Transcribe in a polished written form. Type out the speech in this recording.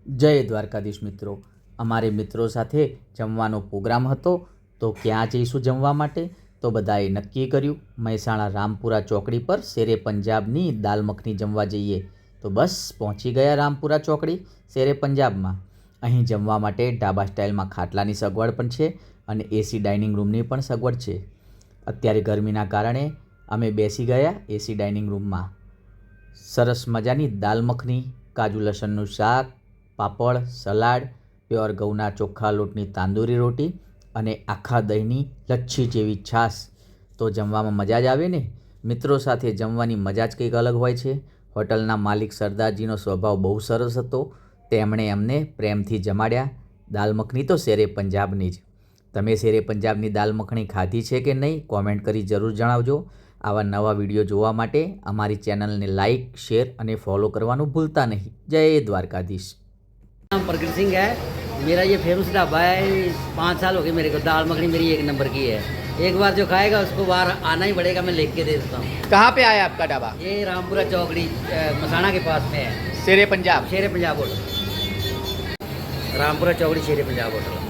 જય દ્વારકાધીશ મિત્રો, અમારે મિત્રો સાથે જમવાનો પ્રોગ્રામ હતો તો ક્યાં જઈશું જમવા માટે? તો બધાએ નક્કી કર્યું મહેસાણા રામપુરા ચોકડી પર શેરે પંજાબની દાલ મખની જમવા જઈએ. તો બસ પહોંચી ગયા રામપુરા ચોકડી શેરે પંજાબમાં. અહીં જમવા માટે ઢાબા સ્ટાઇલમાં ખાટલાની સગવડ પણ છે અને એસી ડાઇનિંગ રૂમની પણ સગવડ છે. અત્યારે ગરમીના કારણે અમે બેસી ગયા એસી ડાઇનિંગ રૂમમાં. સરસ મજાની દાલ મખની, કાજુ લસણનું શાક, પાપડ, સલાડ, પ્યોર ઘઉંના ચોખ્ખા લોટની તાંદૂરી રોટી અને આખા દહીંની લચ્છી જેવી છાશ. તો જમવામાં મજા જ આવે ને. મિત્રો સાથે જમવાની મજા જ કંઈક અલગ હોય છે. હોટલના માલિક સરદારજીનો સ્વભાવ બહુ સરસ હતો. તેમણે અમને પ્રેમથી જમાડ્યા. દાલ મખની તો શેરે પંજાબની જ. તમે શેરે પંજાબની દાલ મખની ખાધી છે કે નહીં? કોમેન્ટ કરી જરૂર જણાવજો. આવા નવા વિડીયો જોવા માટે અમારી ચેનલને લાઇક, શેર અને ફોલો કરવાનું ભૂલતા નહીં. જય દ્વારકાધીશ. नाम प्रगट सिंह है। मेरा ये फेमस ढाबा है। 5 साल हो गए मेरे को। दाल मखनी मेरी 1 नंबर की है। एक बार जो खाएगा उसको बार आना ही पड़ेगा। मैं लेके दे देता हूँ। कहाँ पे आया आपका ढाबा? ये रामपुरा चौकड़ी मसाना के पास में है। शेरे पंजाब। शेरे पंजाब होटल, रामपुरा चौकड़ी शेरे पंजाब होटल।